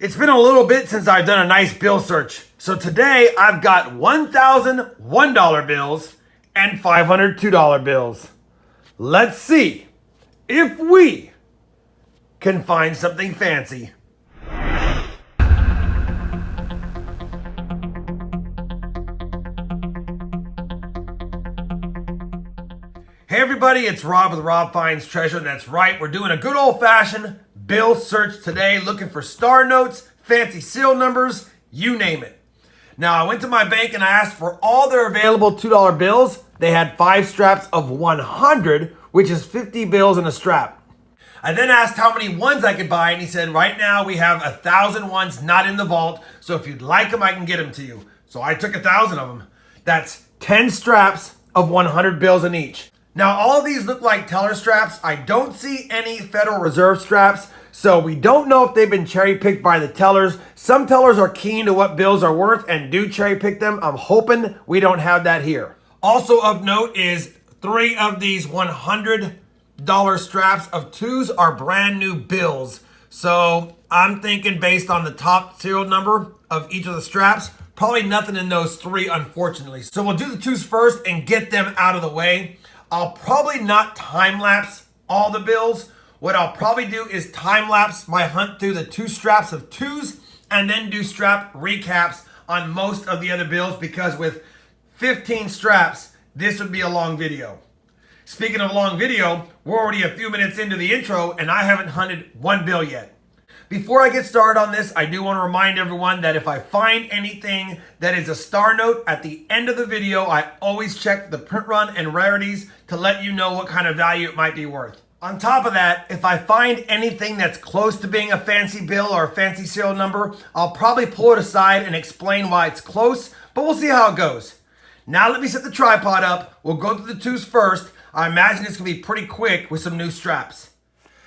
It's been a little bit since I've done a nice bill search. So today I've got $1,001 bills and $502 bills. Let's see if we can find something fancy. Hey everybody, it's Rob with Rob Finds Treasure, and that's right, we're doing a good old-fashioned bill search today, looking for star notes, fancy seal numbers, you name it. Now, I went to my bank and I asked for all their available $2 bills. They had 5 straps of 100, which is 50 bills in a strap. I then asked how many ones I could buy, and he said, right now we have 1,000 ones not in the vault, so if you'd like them, I can get them to you. So I took 1,000 of them. That's 10 straps of 100 bills in each. Now, all of these look like teller straps. I don't see any Federal Reserve straps, so we don't know if they've been cherry-picked by the tellers. Some tellers are keen to what bills are worth and do cherry-pick them. I'm hoping we don't have that here. Also of note is 3 of these $100 straps of 2s are brand new bills. So I'm thinking based on the top serial number of each of the straps, probably nothing in those 3, unfortunately. So we'll do the 2s first and get them out of the way. I'll probably not time-lapse all the bills. What I'll probably do is time-lapse my hunt through the 2 straps of 2s and then do strap recaps on most of the other bills, because with 15 straps, this would be a long video. Speaking of long video, we're already a few minutes into the intro and I haven't hunted one bill yet. Before I get started on this, I do want to remind everyone that if I find anything that is a star note at the end of the video, I always check the print run and rarities to let you know what kind of value it might be worth. On top of that, if I find anything that's close to being a fancy bill or a fancy serial number, I'll probably pull it aside and explain why it's close, but we'll see how it goes. Now let me set the tripod up. We'll go through the 2s first. I imagine it's going to be pretty quick with some new straps.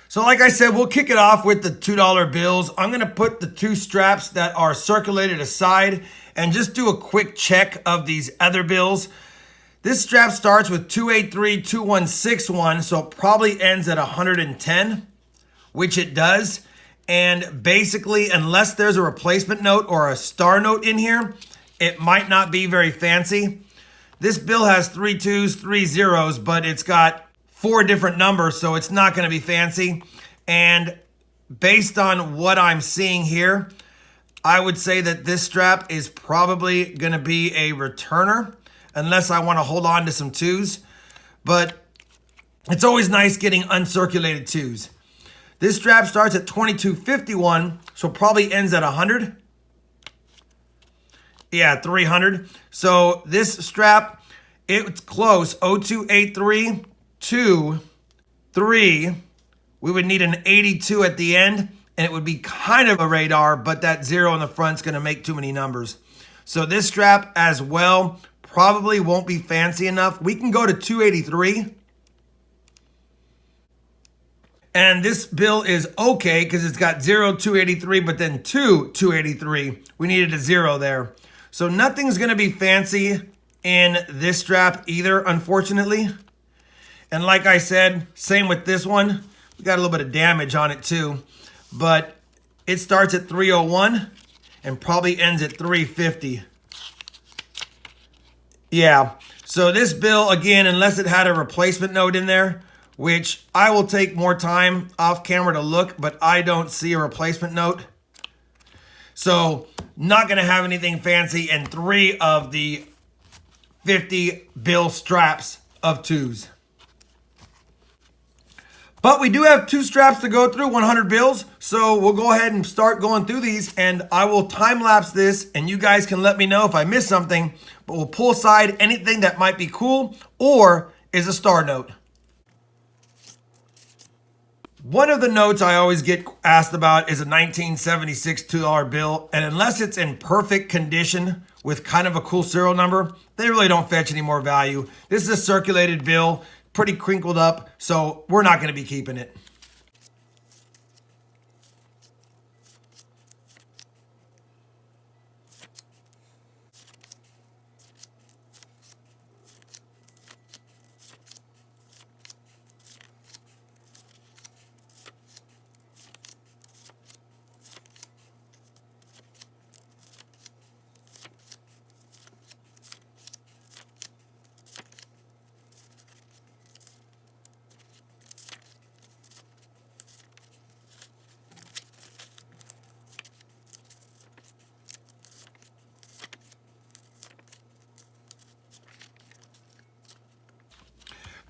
So like I said, we'll kick it off with the $2 bills. I'm going to put the 2 straps that are circulated aside and just do a quick check of these other bills. This strap starts with 283, 2161, so it probably ends at 110, which it does. And basically, unless there's a replacement note or a star note in here, it might not be very fancy. This bill has 3 2s, 3 0s, but it's got 4 different numbers, so it's not going to be fancy. And based on what I'm seeing here, I would say that this strap is probably going to be a returner, unless I want to hold on to some 2s. But it's always nice getting uncirculated 2s. This strap starts at 2251, so probably ends at 100. Yeah, 300. So this strap, it's close. 0283. 2, 3, we would need an 82 at the end, and it would be kind of a radar, but that 0 in the front's going to make too many numbers. So this strap as well probably won't be fancy enough. We can go to 283. And this bill is okay because it's got 0, 283, but then 2, 283. We needed a 0 there. So nothing's going to be fancy in this strap either, unfortunately. And like I said, same with this one. We got a little bit of damage on it too. But it starts at 301 and probably ends at 350. Yeah. So this bill, again, unless it had a replacement note in there, which I will take more time off camera to look, but I don't see a replacement note. So not going to have anything fancy in 3 of the 50 bill straps of 2s. But we do have 2 straps to go through, 100 bills. So we'll go ahead and start going through these, and I will time lapse this, and you guys can let me know if I miss something, but we'll pull aside anything that might be cool or is a star note. One of the notes I always get asked about is a 1976 $2 bill, and unless it's in perfect condition with kind of a cool serial number, they really don't fetch any more value. This is a circulated bill, pretty crinkled up, so we're not going to be keeping it.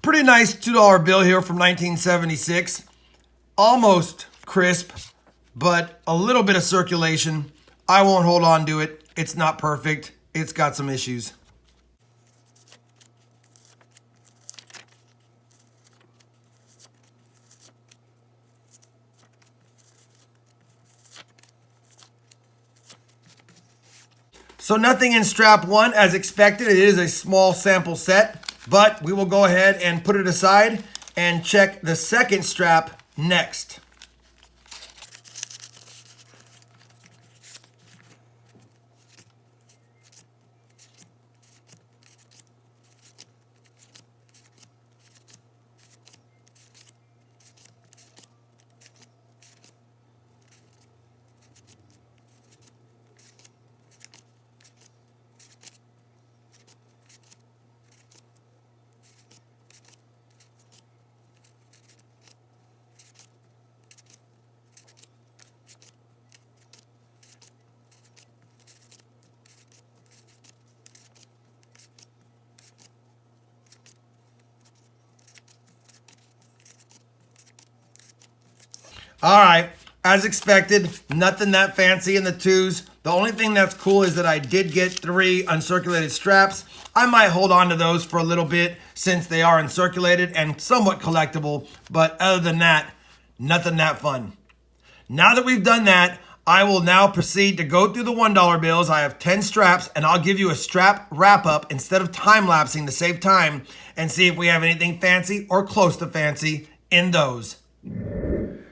pretty nice $2 bill here from 1976. Almost crisp, but a little bit of circulation. I won't hold on to it. It's not perfect. It's got some issues. So nothing in strap 1 as expected. It is a small sample set, but we will go ahead and put it aside and check the second strap next. All right, as expected, nothing that fancy in the 2s. The only thing that's cool is that I did get 3 uncirculated straps. I might hold on to those for a little bit since they are uncirculated and somewhat collectible, but other than that, nothing that fun. Now that we've done that, I will now proceed to go through the $1 bills. I have 10 straps, and I'll give you a strap wrap-up instead of time-lapsing to save time and see if we have anything fancy or close to fancy in those.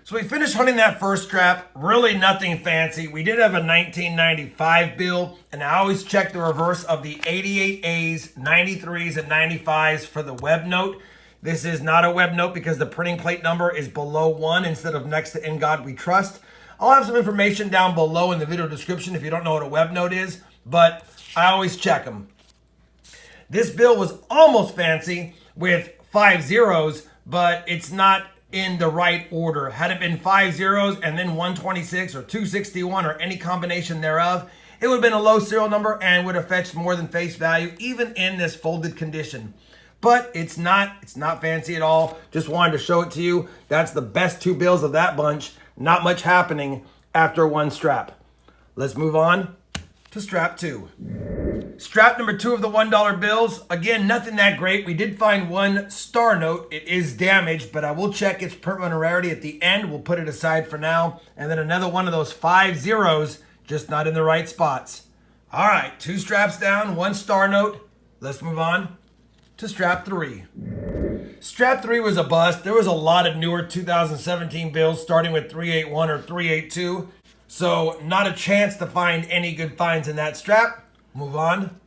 So we finished hunting that first strap, really nothing fancy. We did have a 1995 bill, and I always check the reverse of the 88As, 93s, and 95s for the web note. This is not a web note because the printing plate number is below 1 instead of next to In God We Trust. I'll have some information down below in the video description if you don't know what a web note is, but I always check them. This bill was almost fancy with 5 zeros, but it's not in the right order. Had it been 5 zeros and then 126 or 261 or any combination thereof, it would have been a low serial number and would have fetched more than face value even in this folded condition. But it's not fancy at all. Just wanted to show it to you. That's the best 2 bills of that bunch. Not much happening after 1 strap. Let's move on to strap 2. Strap number 2 of the $1 bills. Again, nothing that great. We did find 1 star note. It is damaged, but I will check its print run rarity at the end. We'll put it aside for now. And then another one of those 5 zeros, just not in the right spots. All right, 2 straps down, 1 star note. Let's move on to strap 3. Strap 3 was a bust. There was a lot of newer 2017 bills starting with 381 or 382. So not a chance to find any good finds in that strap. Move on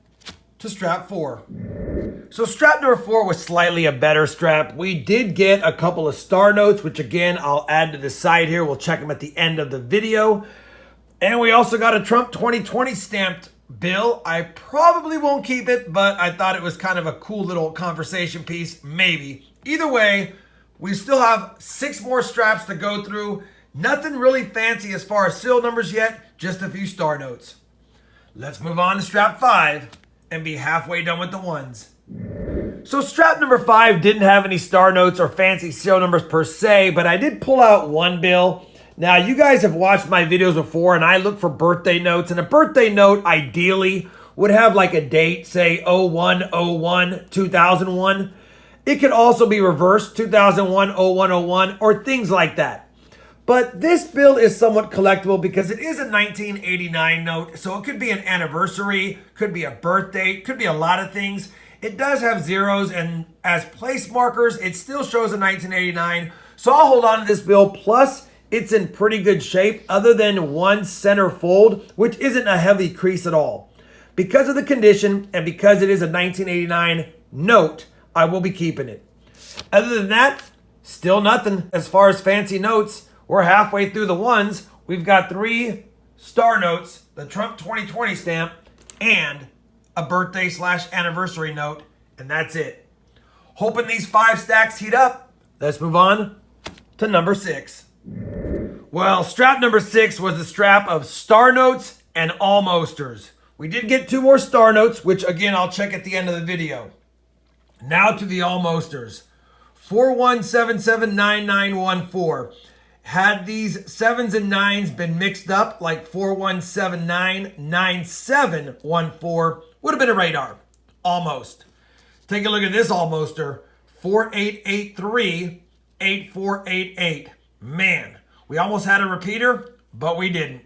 to strap 4. So strap number 4 was slightly a better strap. We did get a couple of star notes, which again, I'll add to the side here. We'll check them at the end of the video. And we also got a Trump 2020 stamped bill. I probably won't keep it, but I thought it was kind of a cool little conversation piece, maybe. Either way, we still have 6 more straps to go through. Nothing really fancy as far as serial numbers yet, just a few star notes. Let's move on to strap 5 and be halfway done with the 1s. So strap number 5 didn't have any star notes or fancy serial numbers per se, but I did pull out 1 bill. Now, you guys have watched my videos before, and I look for birthday notes, and a birthday note ideally would have like a date, say 01/01/2001. It could also be reversed, 2001/01/01, or things like that. But this bill is somewhat collectible because it is a 1989 note, so it could be an anniversary, could be a birthday, could be a lot of things. It does have zeros, and as place markers, it still shows a 1989, so I'll hold on to this bill. Plus, it's in pretty good shape other than 1 center fold, which isn't a heavy crease at all. Because of the condition and because it is a 1989 note, I will be keeping it. Other than that, still nothing as far as fancy notes. We're halfway through the 1s. We've got 3 star notes, the Trump 2020 stamp, and a birthday/anniversary note, and that's it. Hoping these 5 stacks heat up. Let's move on to number 6. Well, strap number 6 was the strap of star notes and almosters. We did get 2 more star notes, which again, I'll check at the end of the video. Now to the almosters. 41779914. Had these 7s and 9s been mixed up like 41799714, would have been a radar. Almost. Take a look at this almoster. 48838488. Man, we almost had a repeater, but we didn't.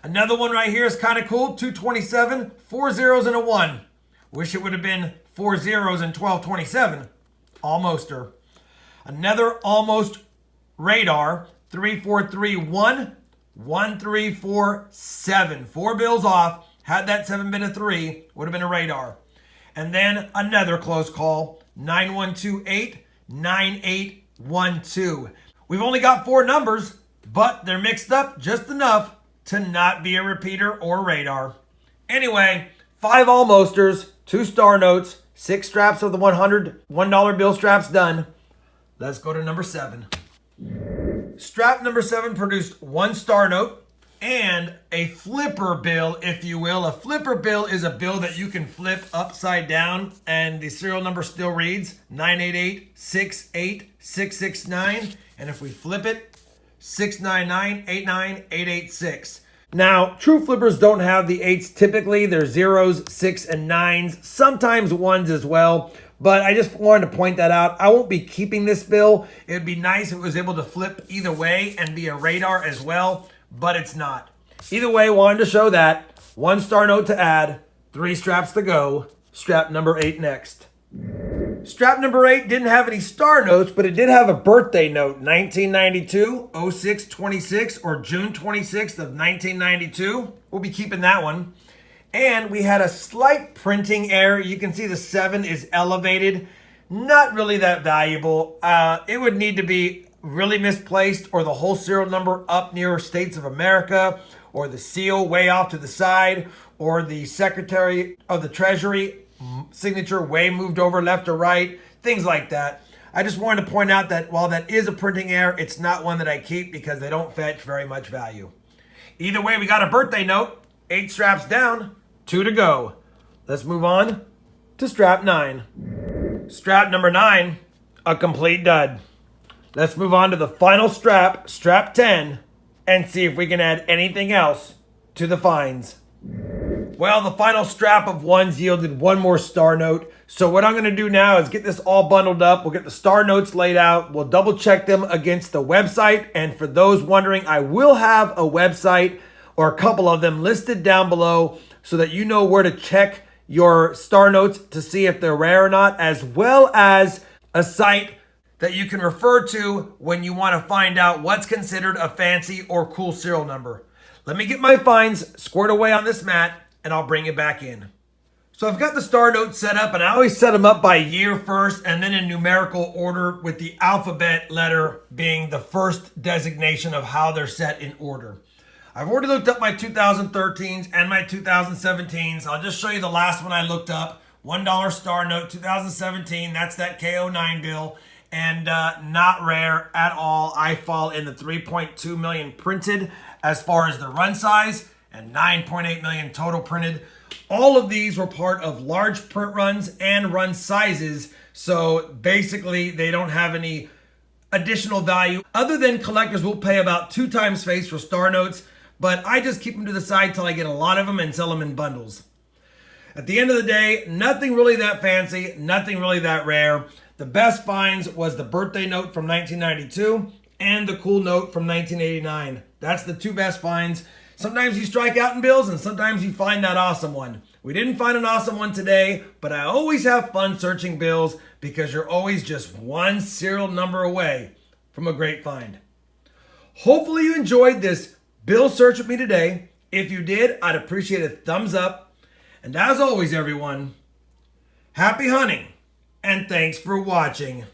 Another one right here is kind of cool. 227, 4 zeros and a 1. Wish it would have been 4 zeros and 1227. Almoster. Another almost radar. 3431, 1347. 4 bills off. Had that 7 been a 3, would have been a radar. And then another close call. 9128, 9812. We've only got 4 numbers, but they're mixed up just enough to not be a repeater or radar. Anyway, 5 almosters, 2 star notes, 6 straps of the $100 bill straps done. Let's go to number 7. Strap number 7 produced 1 star note and a flipper bill, if you will. A flipper bill is a bill that you can flip upside down, and the serial number still reads 988-68669. And if we flip it, 699-89886. Now, true flippers don't have the 8s typically. They're 0s, 6, and 9s, sometimes 1s as well. But I just wanted to point that out. I won't be keeping this bill. It would be nice if it was able to flip either way and be a radar as well, but it's not. Either way, wanted to show that. 1 star note to add, 3 straps to go. Strap number 8 next. Strap number 8 didn't have any star notes, but it did have a birthday note. 1992, 0626, or June 26th of 1992. We'll be keeping that one. And we had a slight printing error. You can see the 7 is elevated. Not really that valuable. It would need to be really misplaced, or the whole serial number up near States of America, or the seal way off to the side, or the Secretary of the Treasury signature way moved over left or right, things like that. I just wanted to point out that while that is a printing error, it's not one that I keep because they don't fetch very much value. Either way, we got a birthday note. 8 straps down, 2 to go. Let's move on to strap 9. Strap number 9, a complete dud. Let's move on to the final strap, strap 10, and see if we can add anything else to the finds. Well, the final strap of 1s yielded 1 more star note. So what I'm going to do now is get this all bundled up. We'll get the star notes laid out. We'll double check them against the website. And for those wondering, I will have a website or a couple of them listed down below so that you know where to check your star notes to see if they're rare or not, as well as a site that you can refer to when you want to find out what's considered a fancy or cool serial number. Let me get my finds squared away on this mat, and I'll bring it back in. So I've got the star notes set up, and I always set them up by year first and then in numerical order, with the alphabet letter being the first designation of how they're set in order. I've already looked up my 2013s and my 2017s. I'll just show you the last one I looked up. $1 star note, 2017. That's that K09 bill. And not rare at all. I fall in the 3.2 million printed as far as the run size, and 9.8 million total printed. All of these were part of large print runs and run sizes. So basically, they don't have any additional value other than collectors will pay about 2 times face for star notes. But I just keep them to the side till I get a lot of them and sell them in bundles. At the end of the day, nothing really that fancy, nothing really that rare. The best finds was the birthday note from 1992 and the cool note from 1989. That's the 2 best finds. Sometimes you strike out in bills and sometimes you find that awesome one. We didn't find an awesome one today, but I always have fun searching bills because you're always just 1 serial number away from a great find. Hopefully you enjoyed this bill search with me today. If you did, I'd appreciate a thumbs up. And as always, everyone, happy hunting and thanks for watching.